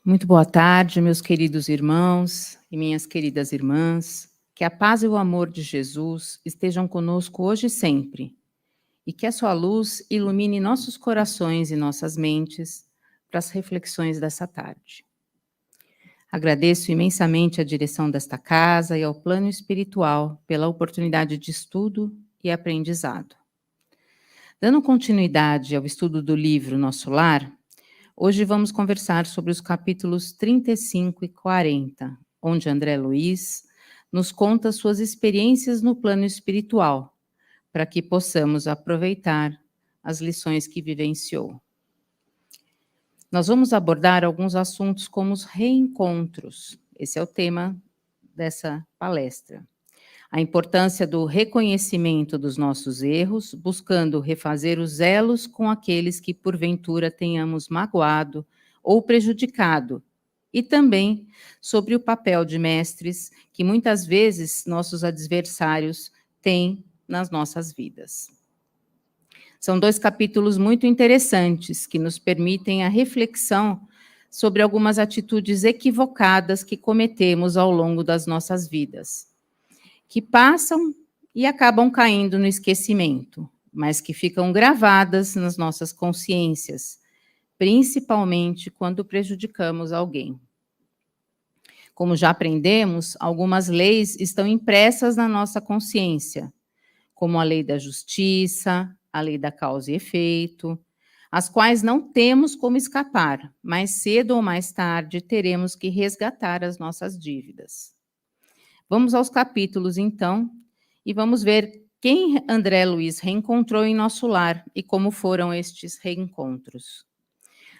Muito boa tarde, meus queridos irmãos e minhas queridas irmãs. Que a paz e o amor de Jesus estejam conosco hoje e sempre, e que a sua luz ilumine nossos corações e nossas mentes para as reflexões dessa tarde. Agradeço imensamente a direção desta casa e ao plano espiritual pela oportunidade de estudo e aprendizado. Dando continuidade ao estudo do livro Nosso Lar, hoje vamos conversar sobre os capítulos 35 e 40, onde André Luiz nos conta suas experiências no plano espiritual, para que possamos aproveitar as lições que vivenciou. Nós vamos abordar alguns assuntos como os reencontros. Esse é o tema dessa palestra. A importância do reconhecimento dos nossos erros, buscando refazer os elos com aqueles que porventura tenhamos magoado ou prejudicado, e também sobre o papel de mestres que muitas vezes nossos adversários têm nas nossas vidas. São 2 capítulos muito interessantes que nos permitem a reflexão sobre algumas atitudes equivocadas que cometemos ao longo das nossas vidas, que passam e acabam caindo no esquecimento, mas que ficam gravadas nas nossas consciências, principalmente quando prejudicamos alguém. Como já aprendemos, algumas leis estão impressas na nossa consciência, como a lei da justiça, a lei da causa e efeito, as quais não temos como escapar, mais cedo ou mais tarde teremos que resgatar as nossas dívidas. Vamos aos capítulos, então, e vamos ver quem André Luiz reencontrou em nosso lar e como foram estes reencontros.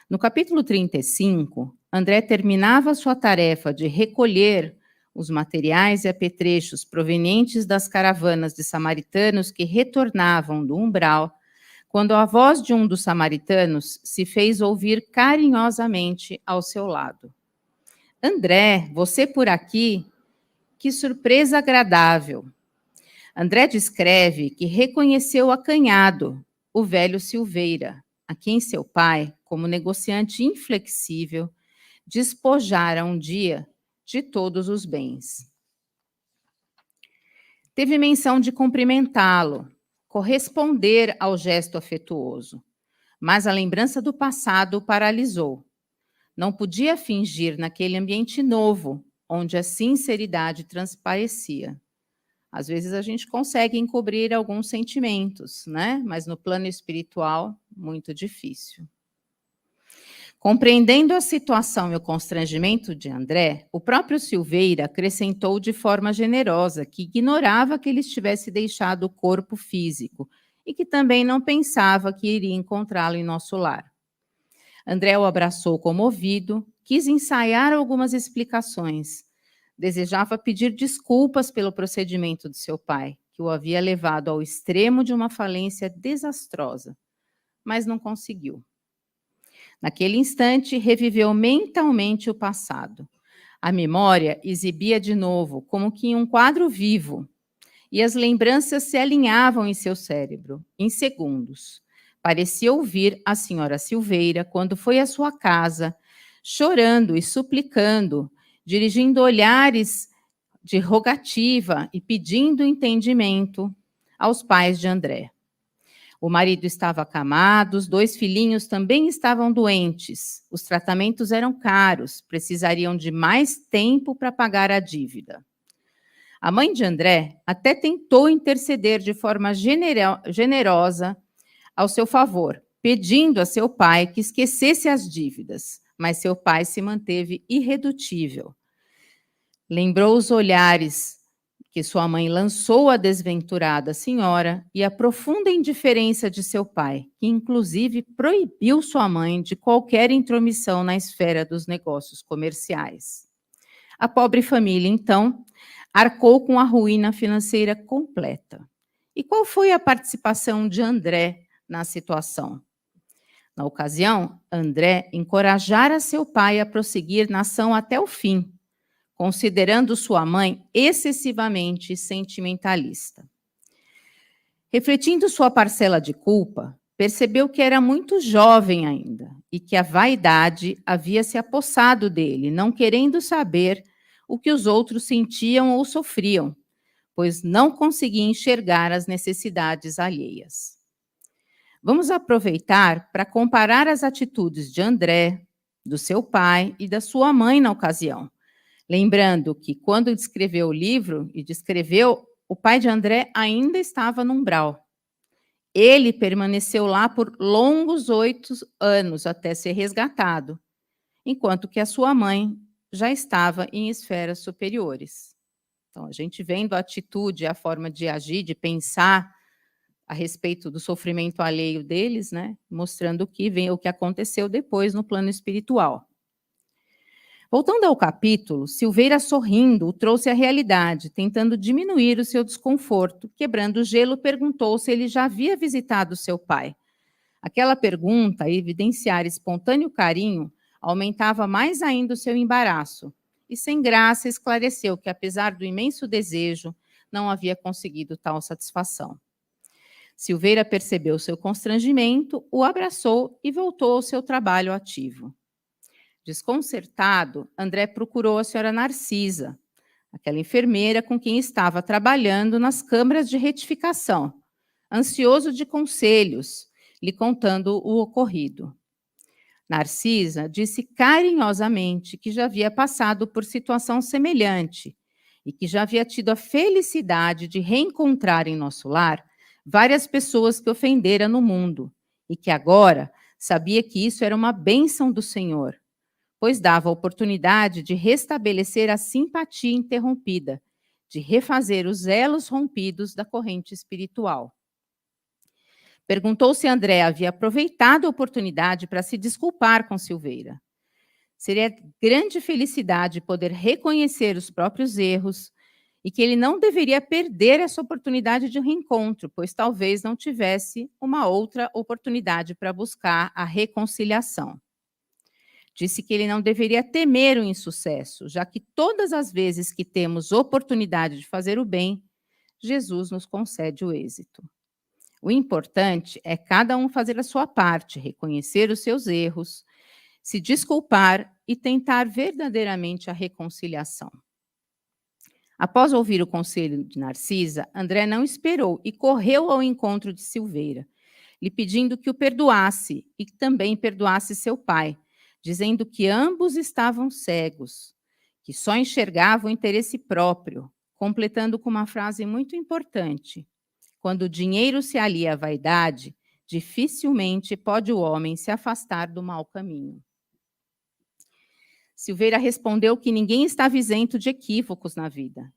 No capítulo 35, André terminava sua tarefa de recolher os materiais e apetrechos provenientes das caravanas de samaritanos que retornavam do umbral, quando a voz de um dos samaritanos se fez ouvir carinhosamente ao seu lado. André, você por aqui? Que surpresa agradável! André descreve que reconheceu acanhado o velho Silveira, a quem seu pai, como negociante inflexível, despojara um dia de todos os bens. Teve menção de cumprimentá-lo, corresponder ao gesto afetuoso, mas a lembrança do passado o paralisou. Não podia fingir naquele ambiente novo, onde a sinceridade transparecia. Às vezes a gente consegue encobrir alguns sentimentos, né? Mas no plano espiritual, muito difícil. Compreendendo a situação e o constrangimento de André, o próprio Silveira acrescentou de forma generosa que ignorava que ele estivesse deixado o corpo físico e que também não pensava que iria encontrá-lo em nosso lar. André o abraçou comovido, quis ensaiar algumas explicações. Desejava pedir desculpas pelo procedimento de seu pai, que o havia levado ao extremo de uma falência desastrosa, mas não conseguiu. Naquele instante, reviveu mentalmente o passado. A memória exibia de novo, como que em um quadro vivo, e as lembranças se alinhavam em seu cérebro, em segundos. Parecia ouvir a senhora Silveira quando foi à sua casa, chorando e suplicando, dirigindo olhares de rogativa e pedindo entendimento aos pais de André. O marido estava acamado, os 2 filhinhos também estavam doentes. Os tratamentos eram caros, precisariam de mais tempo para pagar a dívida. A mãe de André até tentou interceder de forma generosa ao seu favor, pedindo a seu pai que esquecesse as dívidas, mas seu pai se manteve irredutível. Lembrou os olhares que sua mãe lançou à desventurada senhora e a profunda indiferença de seu pai, que inclusive proibiu sua mãe de qualquer intromissão na esfera dos negócios comerciais. A pobre família, então, arcou com a ruína financeira completa. E qual foi a participação de André na situação? Na ocasião, André encorajara seu pai a prosseguir na ação até o fim, considerando sua mãe excessivamente sentimentalista. Refletindo sua parcela de culpa, percebeu que era muito jovem ainda e que a vaidade havia se apossado dele, não querendo saber o que os outros sentiam ou sofriam, pois não conseguia enxergar as necessidades alheias. Vamos aproveitar para comparar as atitudes de André, do seu pai e da sua mãe na ocasião. Lembrando que, quando descreveu o livro e descreveu, o pai de André ainda estava no umbral. Ele permaneceu lá por longos 8 anos até ser resgatado, enquanto que a sua mãe já estava em esferas superiores. Então, a gente vendo a atitude, a forma de agir, de pensar a respeito do sofrimento alheio deles, né, mostrando o que aconteceu depois no plano espiritual. Voltando ao capítulo, Silveira, sorrindo, o trouxe à realidade, tentando diminuir o seu desconforto. Quebrando o gelo, perguntou se ele já havia visitado seu pai. Aquela pergunta, a evidenciar espontâneo carinho, aumentava mais ainda o seu embaraço. E, sem graça, esclareceu que, apesar do imenso desejo, não havia conseguido tal satisfação. Silveira percebeu seu constrangimento, o abraçou e voltou ao seu trabalho ativo. Desconcertado, André procurou a senhora Narcisa, aquela enfermeira com quem estava trabalhando nas câmaras de retificação, ansioso de conselhos, lhe contando o ocorrido. Narcisa disse carinhosamente que já havia passado por situação semelhante e que já havia tido a felicidade de reencontrar em nosso lar várias pessoas que ofendera no mundo e que agora sabia que isso era uma bênção do Senhor, pois dava a oportunidade de restabelecer a simpatia interrompida, de refazer os elos rompidos da corrente espiritual. Perguntou se André havia aproveitado a oportunidade para se desculpar com Silveira. Seria grande felicidade poder reconhecer os próprios erros e que ele não deveria perder essa oportunidade de reencontro, pois talvez não tivesse uma outra oportunidade para buscar a reconciliação. Disse que ele não deveria temer o insucesso, já que todas as vezes que temos oportunidade de fazer o bem, Jesus nos concede o êxito. O importante é cada um fazer a sua parte, reconhecer os seus erros, se desculpar e tentar verdadeiramente a reconciliação. Após ouvir o conselho de Narcisa, André não esperou e correu ao encontro de Silveira, lhe pedindo que o perdoasse e que também perdoasse seu pai, dizendo que ambos estavam cegos, que só enxergavam o interesse próprio, completando com uma frase muito importante: quando o dinheiro se alia à vaidade, dificilmente pode o homem se afastar do mau caminho. Silveira respondeu que ninguém estava isento de equívocos na vida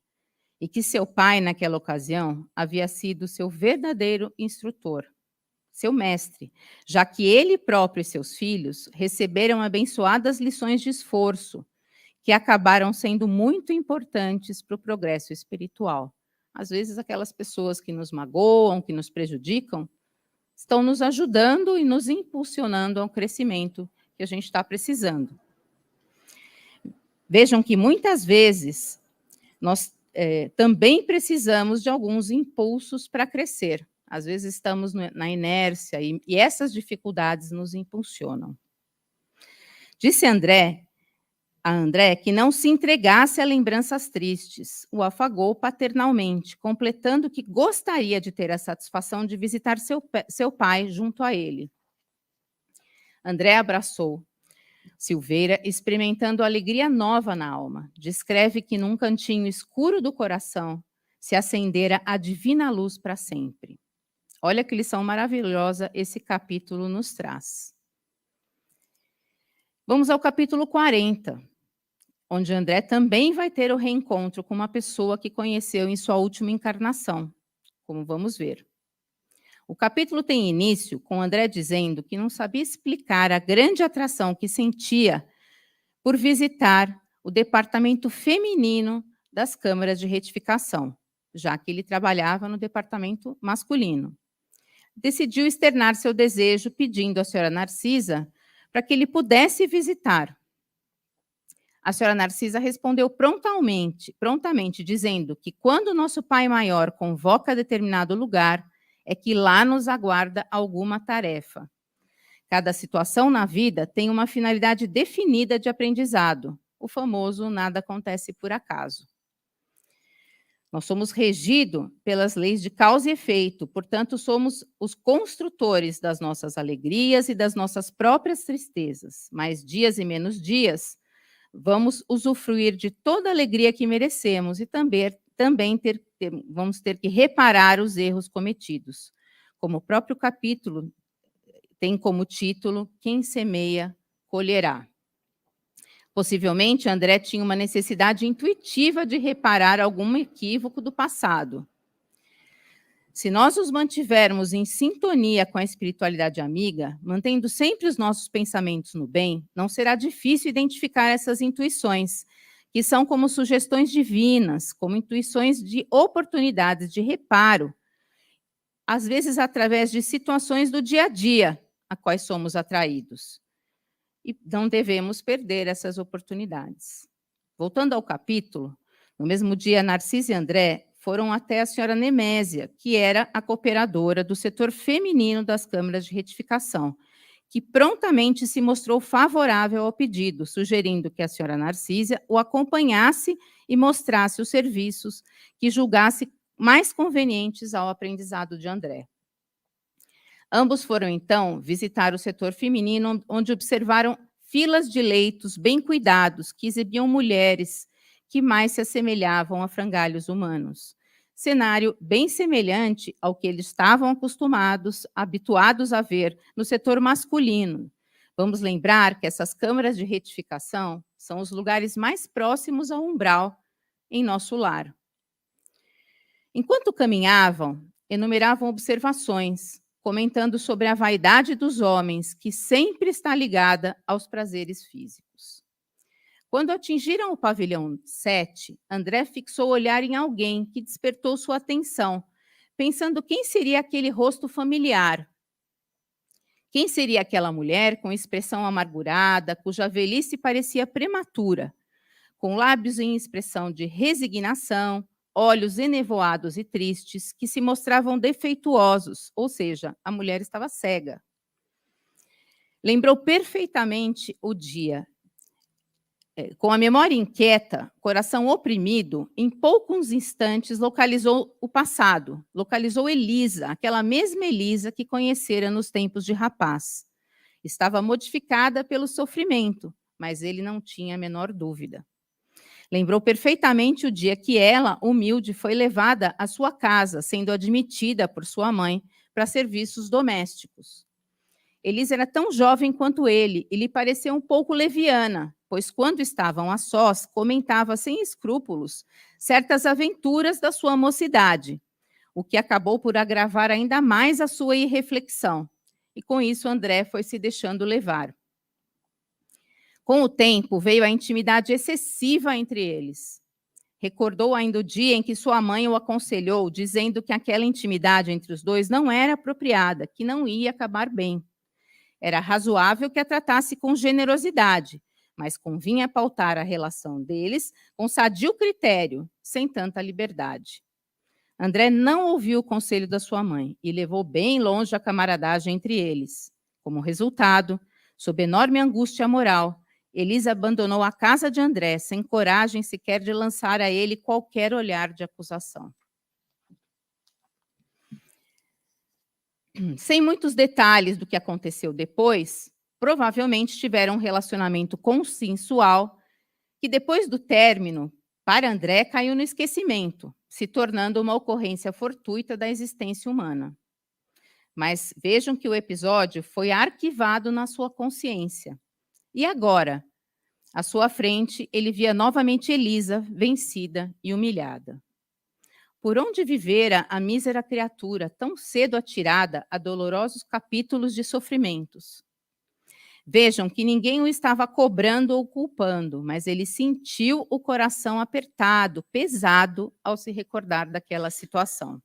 e que seu pai, naquela ocasião, havia sido seu verdadeiro instrutor, seu mestre, já que ele próprio e seus filhos receberam abençoadas lições de esforço, que acabaram sendo muito importantes para o progresso espiritual. Às vezes, aquelas pessoas que nos magoam, que nos prejudicam, estão nos ajudando e nos impulsionando ao crescimento que a gente está precisando. Vejam que, muitas vezes, nós também precisamos de alguns impulsos para crescer. Às vezes, estamos na inércia e essas dificuldades nos impulsionam. Disse a André que não se entregasse a lembranças tristes. O afagou paternalmente, completando que gostaria de ter a satisfação de visitar seu pai junto a ele. André abraçou Silveira, experimentando alegria nova na alma. Descreve que num cantinho escuro do coração se acendera a divina luz para sempre. Olha que lição maravilhosa esse capítulo nos traz. Vamos ao capítulo 40. Onde André também vai ter o reencontro com uma pessoa que conheceu em sua última encarnação, como vamos ver. O capítulo tem início com André dizendo que não sabia explicar a grande atração que sentia por visitar o departamento feminino das câmaras de retificação, já que ele trabalhava no departamento masculino. Decidiu externar seu desejo pedindo à senhora Narcisa para que ele pudesse visitar. A senhora Narcisa respondeu prontamente, dizendo que quando nosso pai maior convoca determinado lugar, é que lá nos aguarda alguma tarefa. Cada situação na vida tem uma finalidade definida de aprendizado, o famoso nada acontece por acaso. Nós somos regidos pelas leis de causa e efeito, portanto, somos os construtores das nossas alegrias e das nossas próprias tristezas. Mais dias e menos dias, vamos usufruir de toda a alegria que merecemos e também vamos ter que reparar os erros cometidos. Como o próprio capítulo tem como título, quem semeia, colherá. Possivelmente, André tinha uma necessidade intuitiva de reparar algum equívoco do passado. Se nós nos mantivermos em sintonia com a espiritualidade amiga, mantendo sempre os nossos pensamentos no bem, não será difícil identificar essas intuições, que são como sugestões divinas, como intuições de oportunidades de reparo, às vezes através de situações do dia a dia, a quais somos atraídos. E não devemos perder essas oportunidades. Voltando ao capítulo, no mesmo dia, Narciso e André foram até a senhora Nemésia, que era a cooperadora do setor feminino das câmaras de retificação, que prontamente se mostrou favorável ao pedido, sugerindo que a senhora Narcísia o acompanhasse e mostrasse os serviços que julgasse mais convenientes ao aprendizado de André. Ambos foram, então, visitar o setor feminino, onde observaram filas de leitos bem cuidados, que exibiam mulheres que mais se assemelhavam a frangalhos humanos. Cenário bem semelhante ao que eles estavam habituados a ver no setor masculino. Vamos lembrar que essas câmaras de retificação são os lugares mais próximos ao umbral em nosso lar. Enquanto caminhavam, enumeravam observações, comentando sobre a vaidade dos homens, que sempre está ligada aos prazeres físicos. Quando atingiram o pavilhão 7, André fixou o olhar em alguém que despertou sua atenção, pensando quem seria aquele rosto familiar. Quem seria aquela mulher com expressão amargurada, cuja velhice parecia prematura, com lábios em expressão de resignação, olhos enevoados e tristes, que se mostravam defeituosos, ou seja, a mulher estava cega. Lembrou perfeitamente o dia. Com a memória inquieta, coração oprimido, em poucos instantes localizou o passado, localizou Elisa, aquela mesma Elisa que conhecera nos tempos de rapaz. Estava modificada pelo sofrimento, mas ele não tinha a menor dúvida. Lembrou perfeitamente o dia que ela, humilde, foi levada à sua casa, sendo admitida por sua mãe para serviços domésticos. Elisa era tão jovem quanto ele e lhe pareceu um pouco leviana, pois quando estavam a sós, comentava sem escrúpulos certas aventuras da sua mocidade, o que acabou por agravar ainda mais a sua irreflexão. E com isso André foi se deixando levar. Com o tempo, veio a intimidade excessiva entre eles. Recordou ainda o dia em que sua mãe o aconselhou, dizendo que aquela intimidade entre os dois não era apropriada, que não ia acabar bem. Era razoável que a tratasse com generosidade, mas convinha pautar a relação deles com sadio critério, sem tanta liberdade. André não ouviu o conselho da sua mãe e levou bem longe a camaradagem entre eles. Como resultado, sob enorme angústia moral, Elisa abandonou a casa de André, sem coragem sequer de lançar a ele qualquer olhar de acusação. Sem muitos detalhes do que aconteceu depois, provavelmente tiveram um relacionamento consensual que, depois do término, para André, caiu no esquecimento, se tornando uma ocorrência fortuita da existência humana. Mas vejam que o episódio foi arquivado na sua consciência. E agora, à sua frente, ele via novamente Elisa, vencida e humilhada. Por onde vivera a mísera criatura, tão cedo atirada a dolorosos capítulos de sofrimentos? Vejam que ninguém o estava cobrando ou culpando, mas ele sentiu o coração apertado, pesado, ao se recordar daquela situação.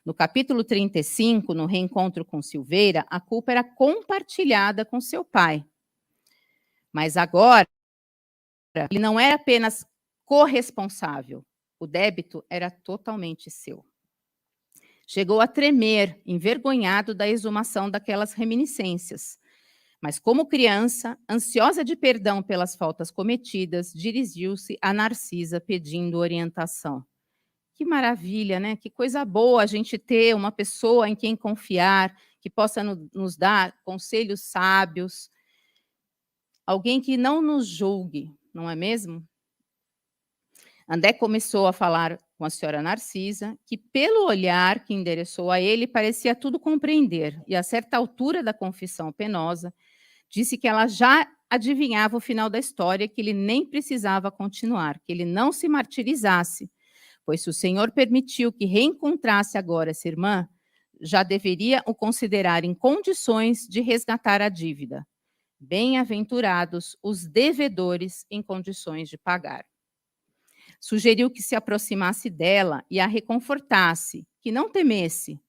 No capítulo 35, no reencontro com Silveira, a culpa era compartilhada com seu pai. Mas agora, ele não era apenas corresponsável, o débito era totalmente seu. Chegou a tremer, envergonhado da exumação daquelas reminiscências. Mas, como criança, ansiosa de perdão pelas faltas cometidas, dirigiu-se a Narcisa pedindo orientação. Que maravilha, né? Que coisa boa a gente ter uma pessoa em quem confiar, que possa nos dar conselhos sábios, alguém que não nos julgue, não é mesmo? André começou a falar com a senhora Narcisa, que pelo olhar que endereçou a ele, parecia tudo compreender, e a certa altura da confissão penosa, disse que ela já adivinhava o final da história, que ele nem precisava continuar, que ele não se martirizasse, pois se o Senhor permitiu que reencontrasse agora essa irmã, já deveria o considerar em condições de resgatar a dívida. Bem-aventurados os devedores em condições de pagar. Sugeriu que se aproximasse dela e a reconfortasse, que não temesse.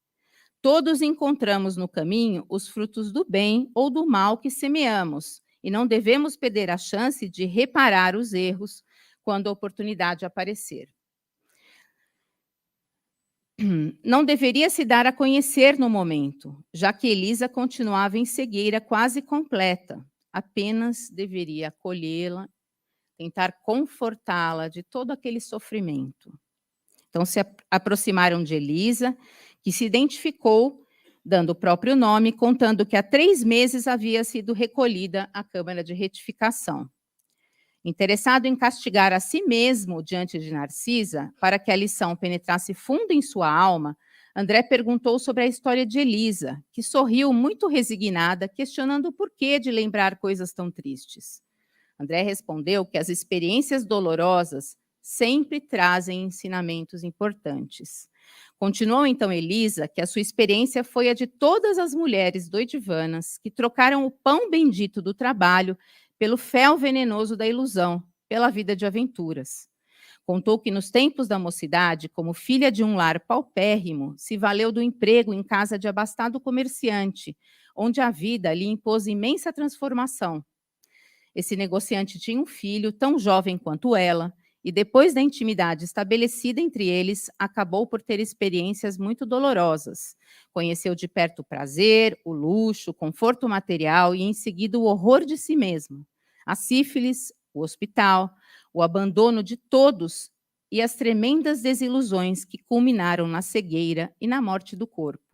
Todos encontramos no caminho os frutos do bem ou do mal que semeamos, e não devemos perder a chance de reparar os erros quando a oportunidade aparecer. Não deveria se dar a conhecer no momento, já que Elisa continuava em cegueira quase completa. Apenas deveria acolhê-la, tentar confortá-la de todo aquele sofrimento. Então, se aproximaram de Elisa, que se identificou, dando o próprio nome, contando que há 3 meses havia sido recolhida à Câmara de Retificação. Interessado em castigar a si mesmo diante de Narcisa, para que a lição penetrasse fundo em sua alma, André perguntou sobre a história de Elisa, que sorriu muito resignada, questionando o porquê de lembrar coisas tão tristes. André respondeu que as experiências dolorosas sempre trazem ensinamentos importantes. Continuou então Elisa que a sua experiência foi a de todas as mulheres doidivanas que trocaram o pão bendito do trabalho pelo fel venenoso da ilusão, pela vida de aventuras. Contou que nos tempos da mocidade, como filha de um lar paupérrimo, se valeu do emprego em casa de abastado comerciante, onde a vida lhe impôs imensa transformação. Esse negociante tinha um filho tão jovem quanto ela, e depois da intimidade estabelecida entre eles, acabou por ter experiências muito dolorosas. Conheceu de perto o prazer, o luxo, o conforto material e, em seguida, o horror de si mesmo. A sífilis, o hospital, o abandono de todos e as tremendas desilusões que culminaram na cegueira e na morte do corpo.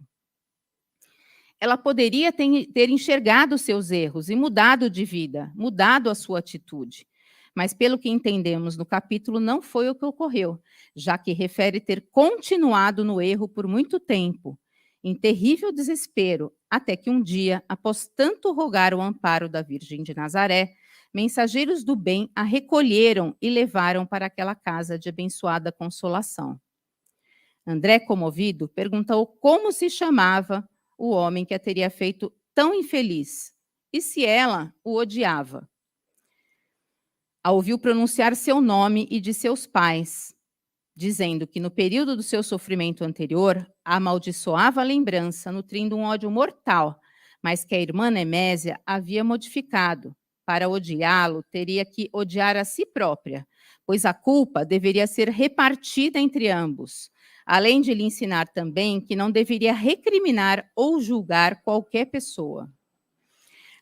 Ela poderia ter enxergado seus erros e mudado de vida, mudado a sua atitude. Mas, pelo que entendemos no capítulo, não foi o que ocorreu, já que refere ter continuado no erro por muito tempo, em terrível desespero, até que um dia, após tanto rogar o amparo da Virgem de Nazaré, mensageiros do bem a recolheram e levaram para aquela casa de abençoada consolação. André, comovido, perguntou como se chamava o homem que a teria feito tão infeliz, e se ela o odiava. A ouviu pronunciar seu nome e de seus pais, dizendo que no período do seu sofrimento anterior, a amaldiçoava a lembrança, nutrindo um ódio mortal, mas que a irmã Nemésia havia modificado. Para odiá-lo, teria que odiar a si própria, pois a culpa deveria ser repartida entre ambos, além de lhe ensinar também que não deveria recriminar ou julgar qualquer pessoa.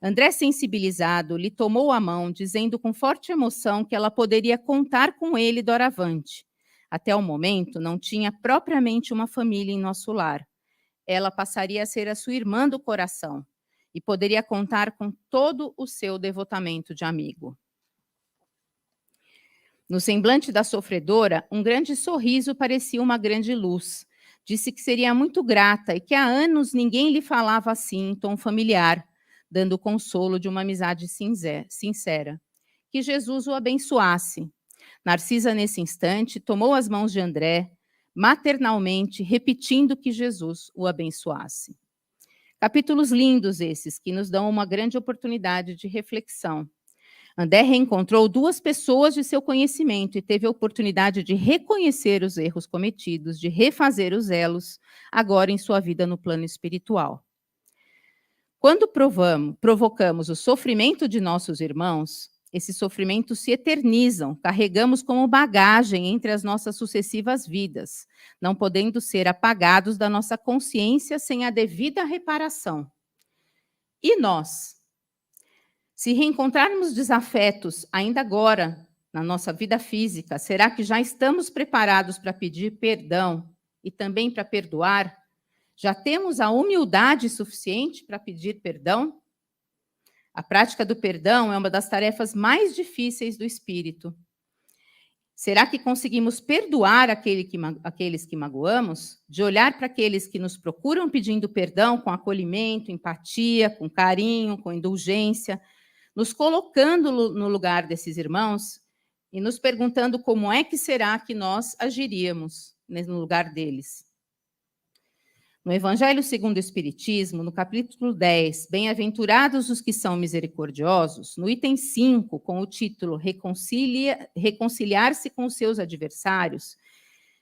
André, sensibilizado, lhe tomou a mão, dizendo com forte emoção que ela poderia contar com ele doravante. Até o momento, não tinha propriamente uma família em nosso lar. Ela passaria a ser a sua irmã do coração e poderia contar com todo o seu devotamento de amigo. No semblante da sofredora, um grande sorriso parecia uma grande luz. Disse que seria muito grata e que há anos ninguém lhe falava assim, em tom familiar, dando o consolo de uma amizade sincera. Que Jesus o abençoasse. Narcisa, nesse instante, tomou as mãos de André, maternalmente, repetindo que Jesus o abençoasse. Capítulos lindos esses, que nos dão uma grande oportunidade de reflexão. André reencontrou 2 pessoas de seu conhecimento e teve a oportunidade de reconhecer os erros cometidos, de refazer os elos, agora em sua vida no plano espiritual. Quando provocamos o sofrimento de nossos irmãos, Esses sofrimentos se eternizam, carregamos como bagagem entre as nossas sucessivas vidas, não podendo ser apagados da nossa consciência sem a devida reparação. E nós? Se reencontrarmos desafetos ainda agora, na nossa vida física, será que já estamos preparados para pedir perdão e também para perdoar? Já temos a humildade suficiente para pedir perdão? A prática do perdão é uma das tarefas mais difíceis do espírito. Será que conseguimos perdoar aqueles que magoamos? De olhar para aqueles que nos procuram pedindo perdão com acolhimento, empatia, com carinho, com indulgência, nos colocando no lugar desses irmãos e nos perguntando como é que será que nós agiríamos no lugar deles. No Evangelho segundo o Espiritismo, no capítulo 10, Bem-aventurados os que são misericordiosos, no item 5, com o título Reconciliar-se com os seus adversários,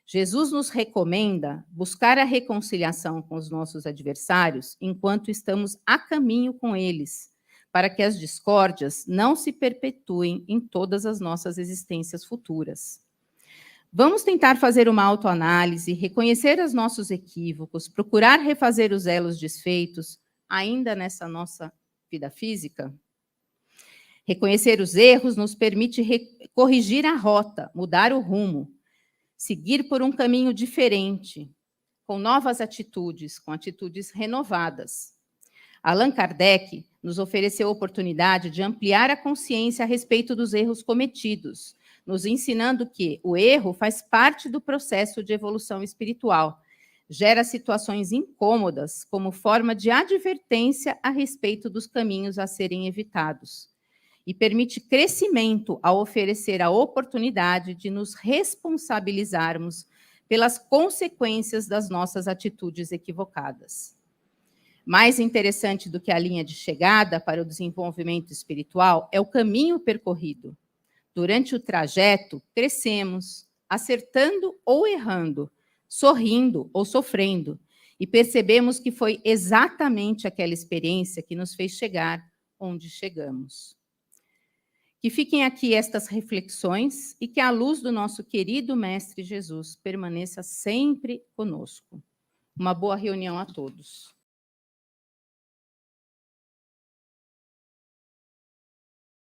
Jesus nos recomenda buscar a reconciliação com os nossos adversários enquanto estamos a caminho com eles, para que as discórdias não se perpetuem em todas as nossas existências futuras. Vamos tentar fazer uma autoanálise, reconhecer os nossos equívocos, procurar refazer os elos desfeitos, ainda nessa nossa vida física? Reconhecer os erros nos permite corrigir a rota, mudar o rumo, seguir por um caminho diferente, com novas atitudes, com atitudes renovadas. Allan Kardec nos ofereceu a oportunidade de ampliar a consciência a respeito dos erros cometidos, nos ensinando que o erro faz parte do processo de evolução espiritual, gera situações incômodas como forma de advertência a respeito dos caminhos a serem evitados, e permite crescimento ao oferecer a oportunidade de nos responsabilizarmos pelas consequências das nossas atitudes equivocadas. Mais interessante do que a linha de chegada para o desenvolvimento espiritual é o caminho percorrido. Durante o trajeto, crescemos, acertando ou errando, sorrindo ou sofrendo, e percebemos que foi exatamente aquela experiência que nos fez chegar onde chegamos. Que fiquem aqui estas reflexões e que a luz do nosso querido Mestre Jesus permaneça sempre conosco. Uma boa reunião a todos.